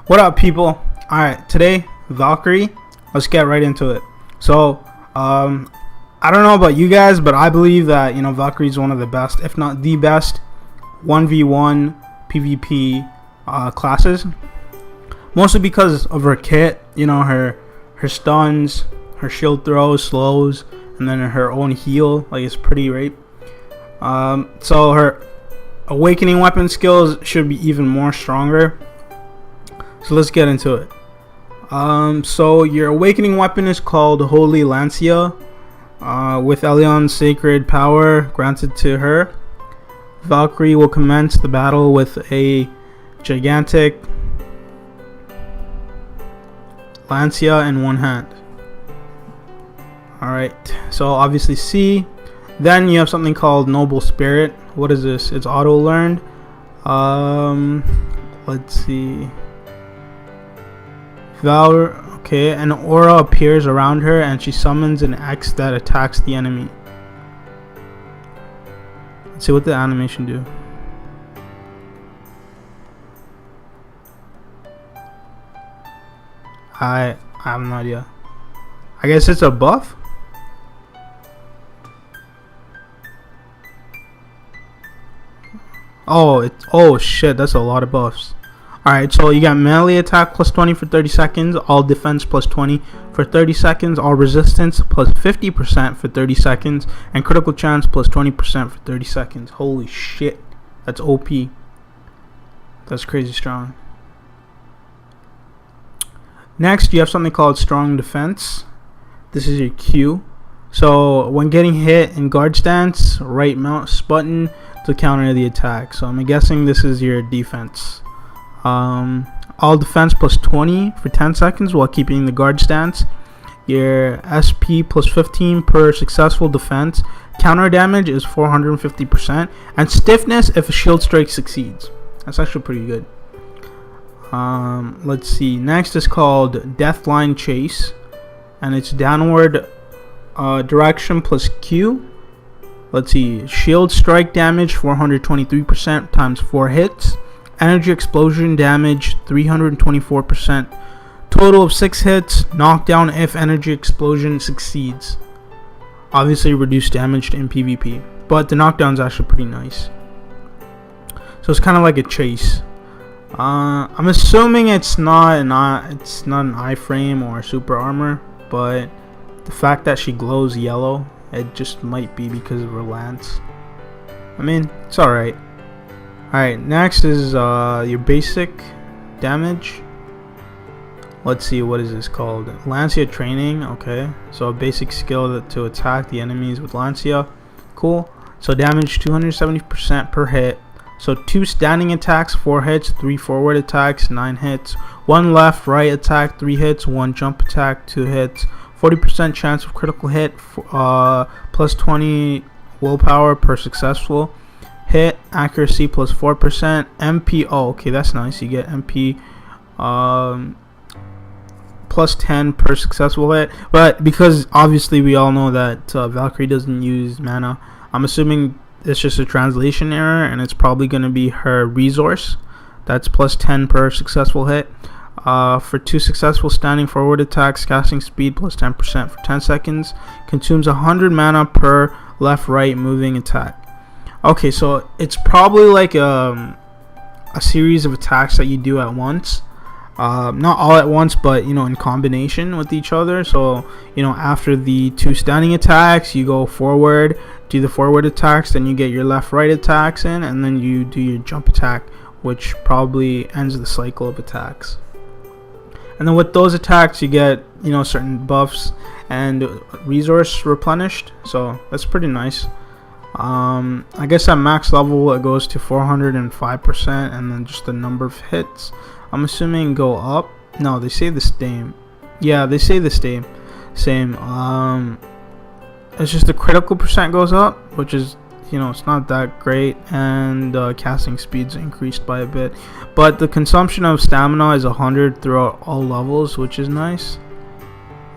What up, people? Alright, today, Valkyrie. Let's get right into it. So, I don't know about you guys, but I believe that, Valkyrie is one of the best, if not the best, 1v1 PvP classes. Mostly because of her kit, her stuns, her shield throws, slows, and then her own heal. Like, it's pretty, right? So her awakening weapon skills should be even more stronger. So let's get into it. So your awakening weapon is called Holy Lancia, with Elion's sacred power granted to her. Valkyrie will commence the battle with a gigantic Lancia in one hand. Alright, so obviously C. Then you have something called Noble Spirit. What is this? It's auto-learned. Let's see. Okay, an aura appears around her and she summons an X that attacks the enemy. Let's see what the animation do. I have no idea. I guess it's a buff? Oh shit, that's a lot of buffs. Alright, so you got melee attack plus 20 for 30 seconds, all defense plus 20 for 30 seconds, all resistance plus 50% for 30 seconds, and critical chance plus 20% for 30 seconds. Holy shit, that's OP. That's crazy strong. Next, you have something called Strong Defense. This is your Q. So when getting hit in guard stance, right mouse button to counter the attack. So I'm guessing this is your defense. All defense plus 20 for 10 seconds while keeping the guard stance. Your SP plus 15 per successful defense. Counter damage is 450%, and stiffness if a shield strike succeeds. That's actually pretty good. Let's see. Next is called Deathline Chase, and it's downward direction plus Q. Let's see. Shield strike damage 423% times 4 hits. Energy explosion damage 324%. Total of 6 hits. Knockdown if energy explosion succeeds. Obviously reduced damage in PvP, but the knockdown is actually pretty nice. So it's kind of like a chase. I'm assuming it's not an iframe or super armor, but the fact that she glows yellow, it just might be because of her lance. I mean, it's alright. Alright, next is your basic damage. Let's see, what is this called? Lancia training. Okay, so a basic skill to attack the enemies with Lancia. Cool. So damage 270% per hit. So 2 standing attacks, 4 hits, 3 forward attacks, 9 hits, 1 left, right attack, 3 hits, 1 jump attack, 2 hits, 40% chance of critical hit, plus 20 willpower per successful hit, accuracy plus 4%, MP, okay, that's nice, you get MP plus 10 per successful hit, but because obviously we all know that Valkyrie doesn't use mana, I'm assuming it's just a translation error, and it's probably going to be her resource. That's plus 10 per successful hit. For 2 successful standing forward attacks, casting speed plus 10% for 10 seconds. Consumes 100 mana per left-right moving attack. Okay, so it's probably like a series of attacks that you do at once. Not all at once, but in combination with each other. So after the 2 standing attacks, you go forward, do the forward attacks, then you get your left-right attacks in, and then you do your jump attack, which probably ends the cycle of attacks. And then with those attacks, you get certain buffs and resource replenished. So that's pretty nice. I guess at max level it goes to 405%, and then just the number of hits, I'm assuming, go up. No, they say the same. Yeah, they say the same. It's just the critical percent goes up, which is it's not that great, and casting speed's increased by a bit, but the consumption of stamina is 100 throughout all levels, which is nice.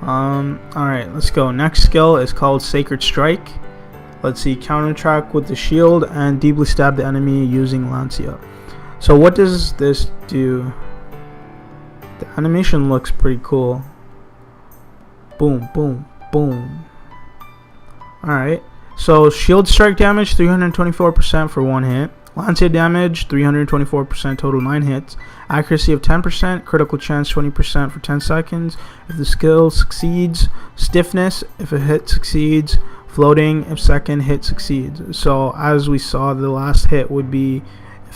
Alright, let's go. Next skill is called Sacred Strike. Let's see, counter-attack with the shield and deeply stab the enemy using Lancia. So what does this do? animation looks pretty cool. Boom, boom, boom. Alright, so shield strike damage 324% for 1 hit. Lancia damage 324%, total 9 hits. Accuracy of 10%, critical chance 20% for 10 seconds. If the skill succeeds. Stiffness if a hit succeeds. Floating if second hit succeeds. So as we saw, the last hit would be,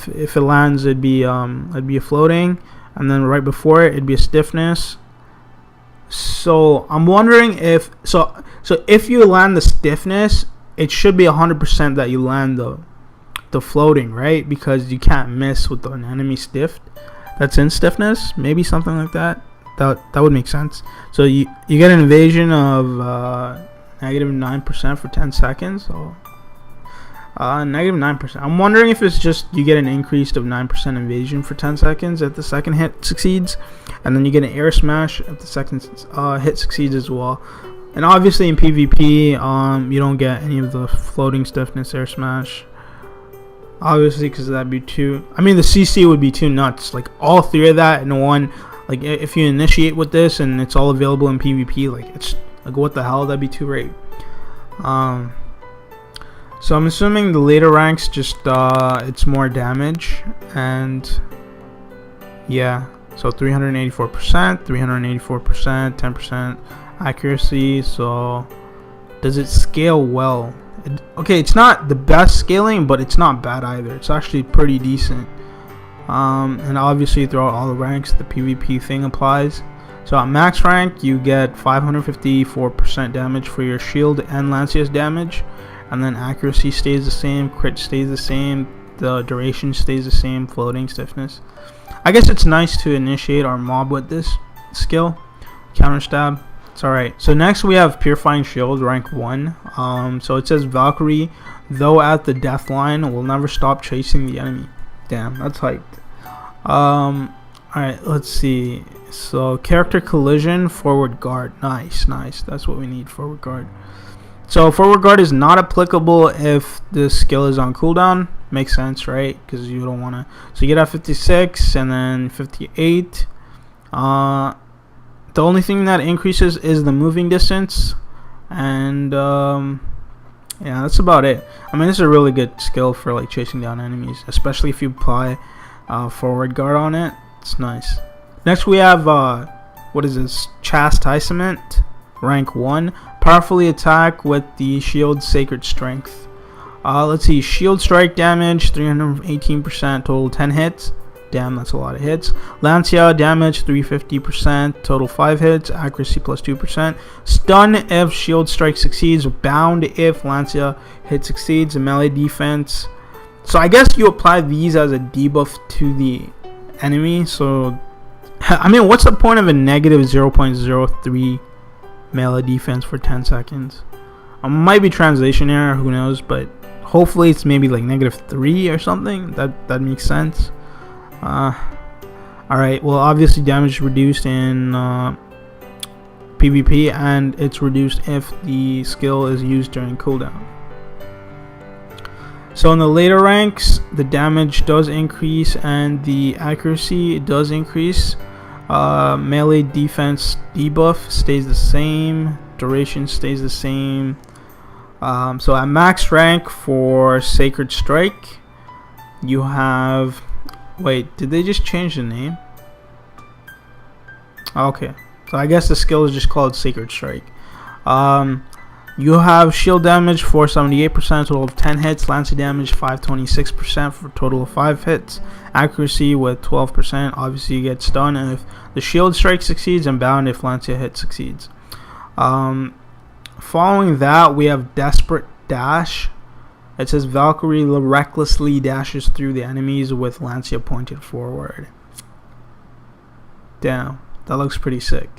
if it lands, it'd be a floating, and then right before it, it'd be a stiffness. So I'm wondering if so if you land the stiffness, it should be 100% that you land the floating, right? Because you can't miss with an enemy stiffed that's in stiffness. Maybe something like that. That would make sense. So you get an evasion of negative 9% for 10 seconds. So negative 9%. I'm wondering if it's just you get an increase of 9% evasion for 10 seconds if the second hit succeeds, and then you get an air smash if the second hit succeeds as well. And obviously in PvP, you don't get any of the floating stiffness air smash. Obviously, because that'd be too. I mean, the CC would be too nuts. Like all 3 of that in one. Like if you initiate with this and it's all available in PvP, like it's like what the hell? That'd be too great. So I'm assuming the later ranks just it's more damage, and yeah. So 384%, 384%, 10% accuracy. So does it scale well? Okay, it's not the best scaling, but it's not bad either. It's actually pretty decent. And obviously throughout all the ranks, the PvP thing applies. So at max rank, you get 554% damage for your shield and Lancia's damage, and then accuracy stays the same, crit stays the same, the duration stays the same, floating, stiffness. I guess it's nice to initiate our mob with this skill, counter stab. It's alright. So next we have Purifying Shield, rank 1. So it says Valkyrie, though at the death line, will never stop chasing the enemy. Damn, that's hyped. Alright, let's see. So character collision, forward guard. Nice, nice. That's what we need, forward guard. So forward guard is not applicable if the skill is on cooldown. Makes sense, right? Because you don't want to. So you get at 56 and then 58. The only thing that increases is the moving distance, and yeah, that's about it. I mean, this is a really good skill for like chasing down enemies, especially if you apply forward guard on it. It's nice. Next we have what is this? Chastisement, rank 1. Powerfully attack with the shield Sacred Strength. Let's see, shield strike damage 318%, total 10 hits. Damn, that's a lot of hits. Lancia damage 350%, total 5 hits. Accuracy plus 2%. Stun if shield strike succeeds. Bound if Lancia hit succeeds. Melee defense. So I guess you apply these as a debuff to the enemy. So I mean, what's the point of a negative 0.03 melee defense for 10 seconds? Might be translation error, who knows, but hopefully it's maybe like -3 or something. That makes sense. Alright, well obviously damage reduced in PvP, and it's reduced if the skill is used during cooldown. So in the later ranks, the damage does increase and the accuracy does increase. Melee defense debuff stays the same, duration stays the same. So at max rank for Sacred Strike, you have... Wait, did they just change the name? Okay, so I guess the skill is just called Sacred Strike. You have shield damage 478%, total of 10 hits. Lancia damage 526% for a total of 5 hits. Accuracy with 12%. Obviously you get stun if the shield strike succeeds, and bound if Lancia hit succeeds. Following that, we have Desperate Dash. It says Valkyrie recklessly dashes through the enemies with Lancia pointed forward. Damn, that looks pretty sick.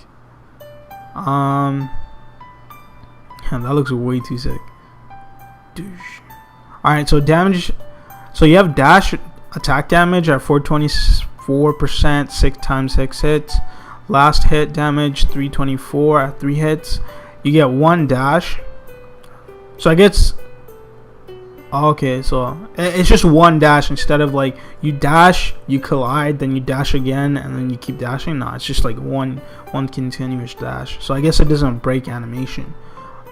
That looks way too sick. Alright, so damage. So you have dash attack damage at 424%, 6 times 6 hits. Last hit damage 324 at 3 hits. You get 1 dash. So I guess Okay, so it's just one dash instead of like you dash, you collide, then you dash again, and then you keep dashing. No, it's just like one continuous dash. So I guess it doesn't break animation.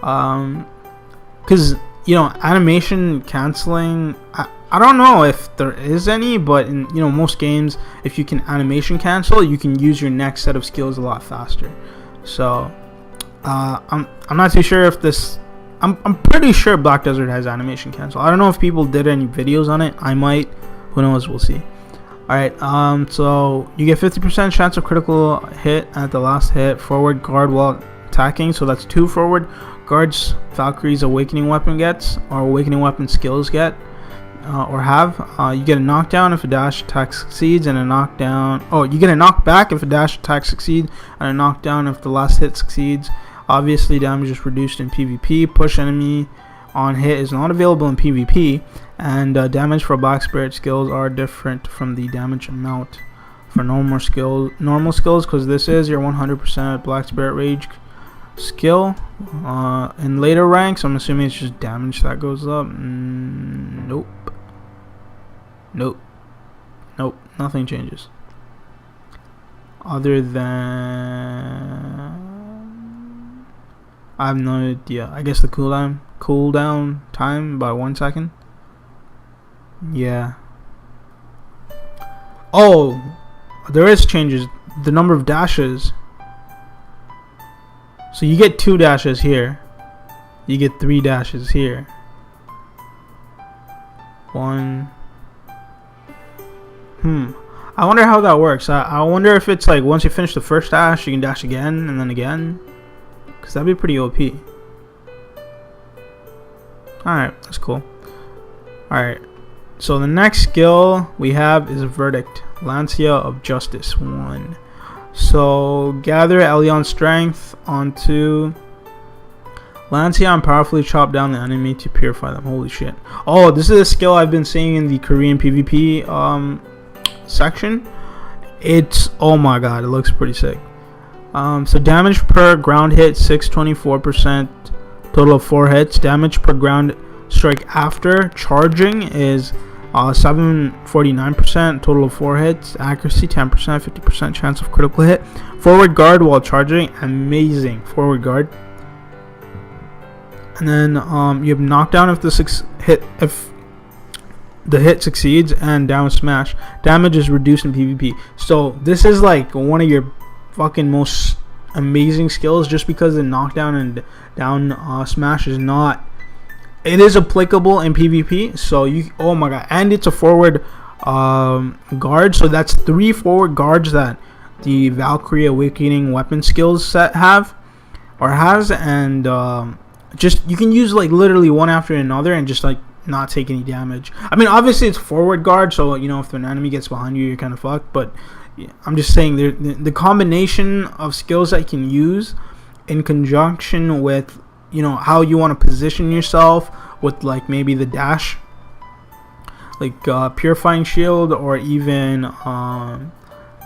Because you know, animation canceling, I don't know if there is any, but in, you know, most games, if you can animation cancel, you can use your next set of skills a lot faster. So I'm not too sure if this. I'm pretty sure Black Desert has animation cancel. I don't know if people did any videos on it. I might. Who knows? We'll see. Alright, so you get 50% chance of critical hit at the last hit. Forward guard while attacking. So that's 2 forward guards Valkyrie's awakening weapon gets, or awakening weapon skills get, or have. You get a knockdown if a dash attack succeeds, and a knockdown. Oh, you get a knockback if a dash attack succeeds, and a knockdown if the last hit succeeds. Obviously, damage is reduced in PvP. Push enemy on hit is not available in PvP, and damage for Black Spirit skills are different from the damage amount for normal skills, because this is your 100% Black Spirit Rage skill. In later ranks, I'm assuming it's just damage that goes up. Nope, nothing changes other than I have no idea. I guess the cooldown time by 1 second. Yeah. Oh, there is changes. The number of dashes. So you get 2 dashes here. You get 3 dashes here. 1. I wonder how that works. I wonder if it's like once you finish the first dash, you can dash again and then again. Because that'd be pretty OP. Alright, that's cool. Alright, so the next skill we have is a Verdict. Lancia of Justice 1. So gather Elyon strength onto Lancia and powerfully chop down the enemy to purify them. Holy shit. Oh, this is a skill I've been seeing in the Korean PvP section. It's, oh my god, it looks pretty sick. So damage per ground hit 624%, total of 4 hits. Damage per ground strike after charging is 749%, total of 4 hits. Accuracy 10%, 50% chance of critical hit. Forward guard while charging, amazing forward guard. And then you have knockdown if the hit succeeds, and down smash. Damage is reduced in PvP. So this is like one of your fucking most amazing skills, just because the knockdown and down smash is not, it is applicable in PvP. So you, oh my god, and it's a forward guard, so that's 3 forward guards that the Valkyrie awakening weapon skills set have or has, and just you can use like literally one after another and just like not take any damage. I mean, obviously it's forward guard, so you know if an enemy gets behind you, you're kind of fucked, but I'm just saying the combination of skills that you can use in conjunction with, you know, how you want to position yourself with like maybe the dash, like purifying shield, or even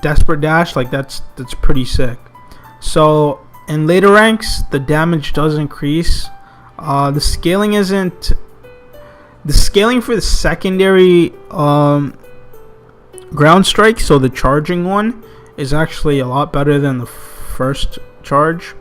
desperate dash, like that's pretty sick. So in later ranks, the damage does increase. The scaling isn't, the scaling for the secondary ground strike, so the charging one, is actually a lot better than the first charge,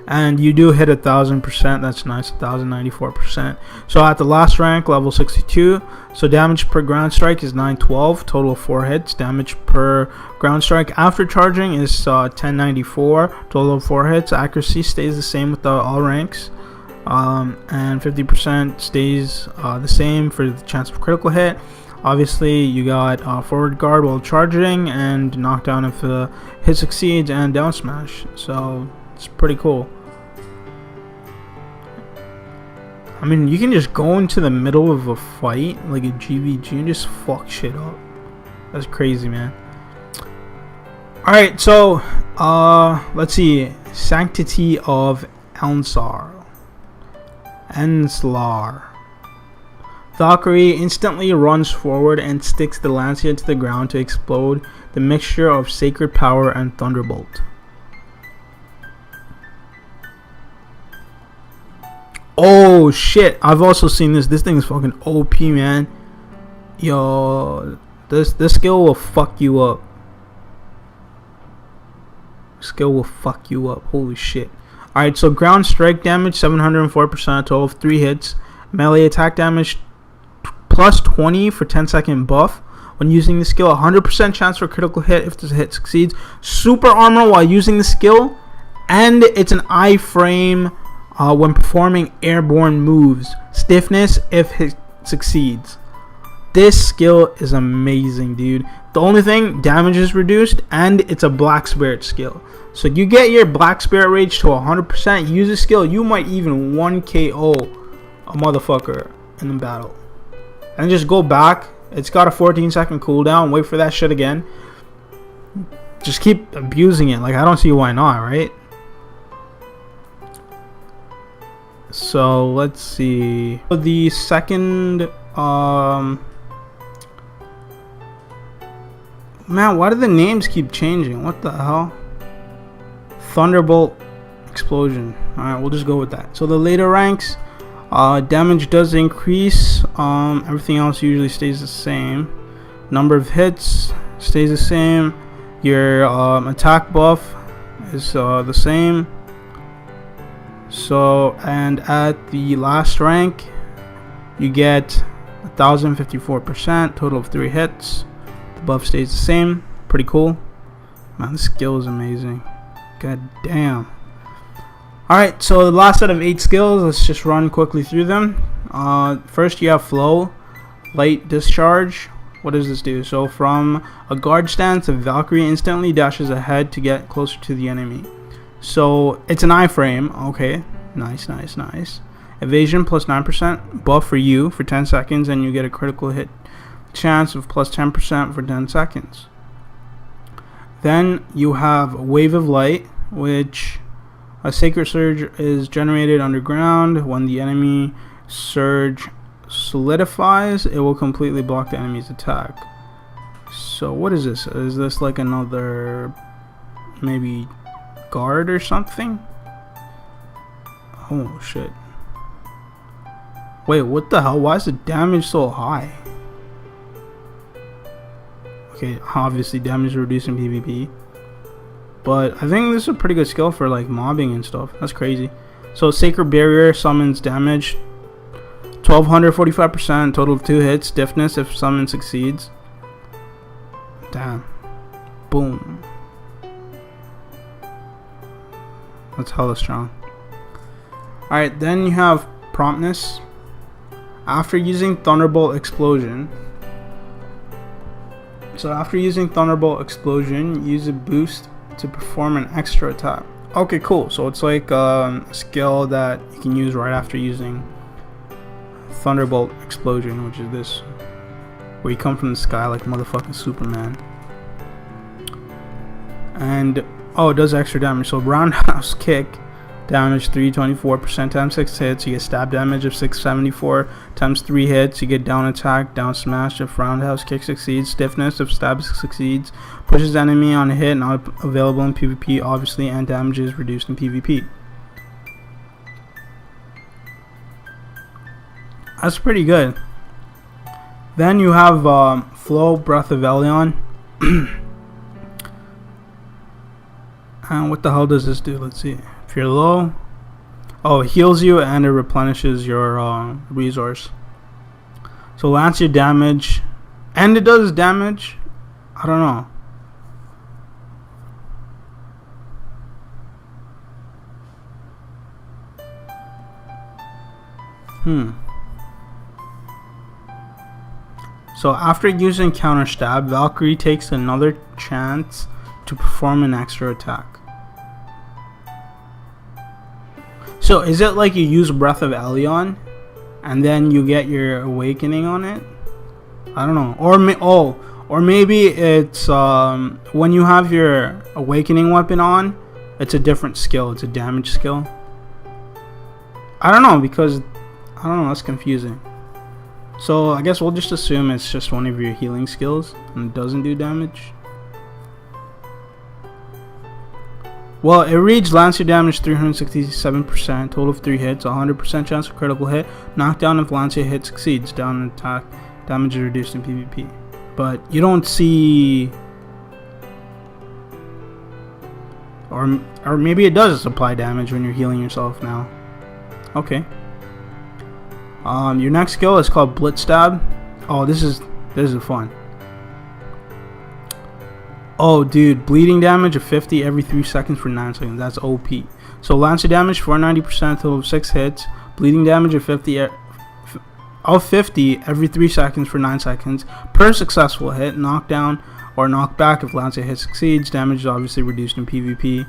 and you do hit 1000%. That's nice, 1094%. So at the last rank, level 62, so damage per ground strike is 912, total of 4 hits. Damage per ground strike after charging is 1094, total of 4 hits. Accuracy stays the same with all ranks, and 50% stays the same for the chance of critical hit. Obviously, you got forward guard while charging, and knockdown if the hit succeeds, and down smash. So it's pretty cool. I mean, you can just go into the middle of a fight like a GVG and just fuck shit up. That's crazy, man. Alright, so let's see. Sanctity of Counsel. Valkyrie instantly runs forward and sticks the Lancia to the ground to explode the mixture of Sacred Power and Thunderbolt. Oh shit, I've also seen this. This thing is fucking OP, man. Yo, this skill will fuck you up. Skill will fuck you up. Holy shit. Alright, so ground strike damage 704%, total of 3 hits. Melee attack damage plus 20 for 10-second buff. When using the skill, 100% chance for critical hit if the hit succeeds. Super armor while using the skill. And it's an iframe when performing airborne moves. Stiffness if it succeeds. This skill is amazing, dude. The only thing, damage is reduced, and it's a Black Spirit skill. So you get your Black Spirit rage to 100%, use a skill, you might even 1KO a motherfucker in the battle. And just go back. It's got a 14-second cooldown. Wait for that shit again. Just keep abusing it. Like, I don't see why not, right? So, let's see. The second... Man, why do the names keep changing? What the hell? Thunderbolt Explosion. Alright, we'll just go with that. So the later ranks, damage does increase. Everything else usually stays the same. Number of hits stays the same. Your attack buff is the same. So, and at the last rank, you get 1054%, total of 3 hits. The buff stays the same. Pretty cool. Man, this skill is amazing. God damn. Alright, so the last set of 8 skills, let's just run quickly through them. First you have Flow, Light Discharge. What does this do? So from a guard stance, a Valkyrie instantly dashes ahead to get closer to the enemy. So it's an iframe. Okay, nice, nice, nice. Evasion plus 9% buff for you for 10 seconds, and you get a critical hit chance of plus 10% for 10 seconds. Then you have Wave of Light, which a Sacred Surge is generated underground. When the enemy surge solidifies, it will completely block the enemy's attack. So what is this? Is this like another maybe guard or something? Oh shit. Wait, what the hell? Why is the damage so high? Okay, obviously damage is reduced in PvP. But I think this is a pretty good skill for like mobbing and stuff. That's crazy. So Sacred Barrier summons damage 1245%, total of 2 hits. Stiffness if summon succeeds. Damn. Boom. That's hella strong. Alright, then you have Promptness. After using Thunderbolt Explosion. So after using Thunderbolt Explosion, use a boost to perform an extra attack. Okay, cool. So it's like a skill that you can use right after using Thunderbolt Explosion, which is this, where you come from the sky like motherfucking Superman. And oh, it does extra damage. So roundhouse kick damage 324% times 6 hits. You get stab damage of 674 times 3 hits. You get down attack, down smash if roundhouse kick succeeds. Stiffness if stab succeeds. Pushes enemy on a hit, not available in PvP obviously, and damage is reduced in PvP. That's pretty good. Then you have Flow, Breath of Elion. And what the hell does this do? Let's see. If you're low, oh, it heals you and it replenishes your resource. So Lancia damage, and it does damage. I don't know. So after using counter stab, Valkyrie takes another chance to perform an extra attack. So is it like you use Breath of Elion and then you get your awakening on it? I don't know. Or maybe it's when you have your awakening weapon on, it's a different skill. It's a damage skill. I don't know, because I don't know, that's confusing. So I guess we'll just assume it's just one of your healing skills and it doesn't do damage. Well, it reads Lancia damage 367%, total of 3 hits, 100% chance of critical hit, knockdown if Lancia hit succeeds, down attack, damage is reduced in PvP. But you don't see, or maybe it does apply damage when you're healing yourself now. Okay. Your next skill is called Blitz Stab. Oh, this is fun. Oh, dude, bleeding damage of 50 every 3 seconds for 9 seconds. That's OP. So Lancia damage 490%, total of 6 hits. Bleeding damage of 50 every 3 seconds for 9 seconds per successful hit. Knockdown or knockback if Lancia hit succeeds. Damage is obviously reduced in PvP.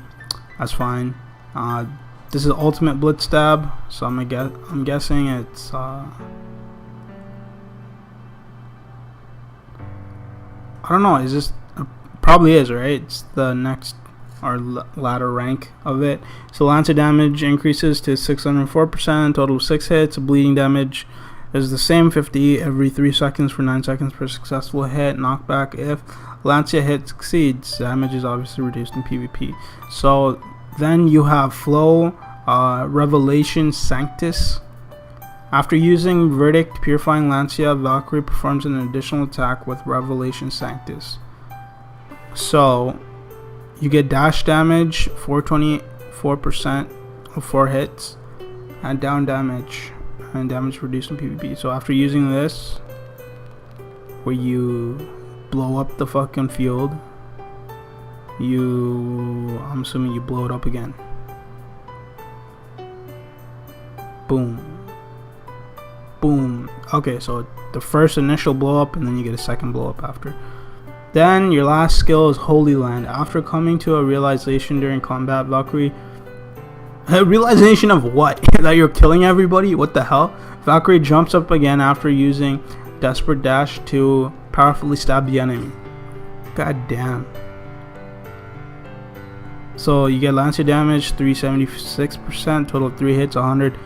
That's fine. This is ultimate Blitz Stab, so I'm guessing it's I don't know. Is this? Probably is, right? It's the next or ladder rank of it. So Lancia damage increases to 604%, total of 6 hits. Bleeding damage is the same, 50 every 3 seconds for 9 seconds per successful hit. Knockback if Lancia hit succeeds. Damage is obviously reduced in PvP. So then you have Flow, Revelation Sanctus. After using Verdict Purifying Lancia, Valkyrie performs an additional attack with Revelation Sanctus. So you get dash damage, 424% of 4 hits, and down damage, and damage reduced in PvP. So after using this, where you blow up the fucking field, I'm assuming you blow it up again. Boom. Boom. Okay, so the first initial blow up, and then you get a second blow up after. Then your last skill is Holy Land. After coming to a realization during combat, Valkyrie... A realization of what? That you're killing everybody? What the hell? Valkyrie jumps up again after using Desperate Dash to powerfully stab the enemy. God damn. So you get Lancia damage, 376%, total of 3 hits, 100%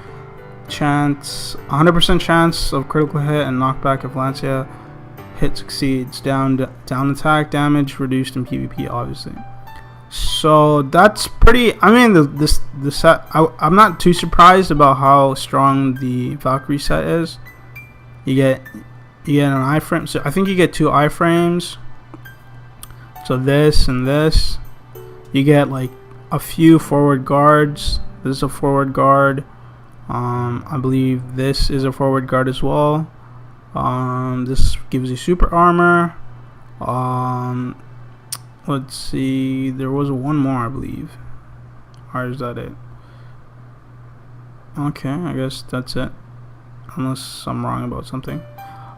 chance of critical hit and knockback if Lancia hit succeeds. Down attack damage reduced in PvP, obviously. So that's pretty. I mean, the set. I'm not too surprised about how strong the Valkyrie set is. You get an iframe. So I think you get 2 iframes. So this and this. You get like a few forward guards. This is a forward guard. I believe this is a forward guard as well. This gives you super armor. Let's see, there was one more, I believe. Or is that it? Okay, I guess that's it, unless I'm wrong about something.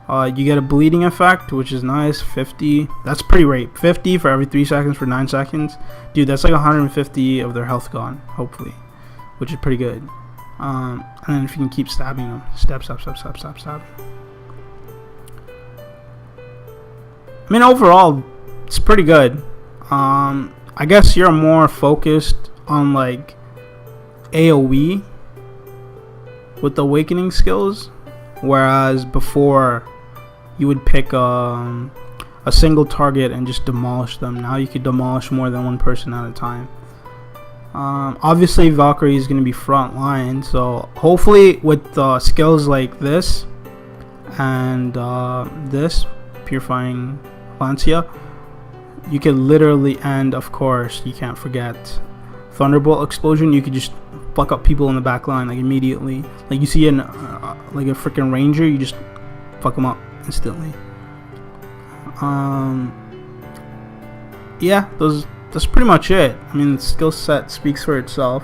You get a bleeding effect, which is nice. 50, that's pretty great. 50 for every 3 seconds for 9 seconds. Dude, that's like 150 of their health gone, hopefully, which is pretty good. And then if you can keep stabbing them, stab. I mean, overall, it's pretty good. I guess you're more focused on like AoE with the awakening skills, whereas before you would pick a single target and just demolish them. Now you could demolish more than one person at a time. Obviously Valkyrie is going to be front line, so hopefully with skills like this and this Purifying Lancia, you can literally, and of course you can't forget Thunderbolt Explosion. You could just fuck up people in the back line like immediately. Like you see like a freaking ranger, you just fuck them up instantly. Yeah, that's pretty much it. I mean, the skill set speaks for itself.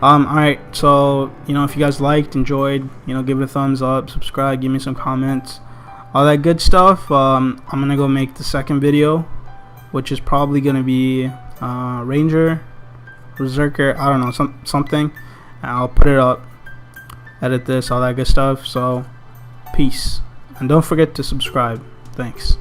Alright, so if you guys liked, enjoyed, give it a thumbs up, subscribe, give me some comments, all that good stuff. I'm gonna go make the second video, which is probably gonna be Ranger, Berserker, I don't know, something. And I'll put it up, edit this, all that good stuff. So peace, and don't forget to subscribe. Thanks.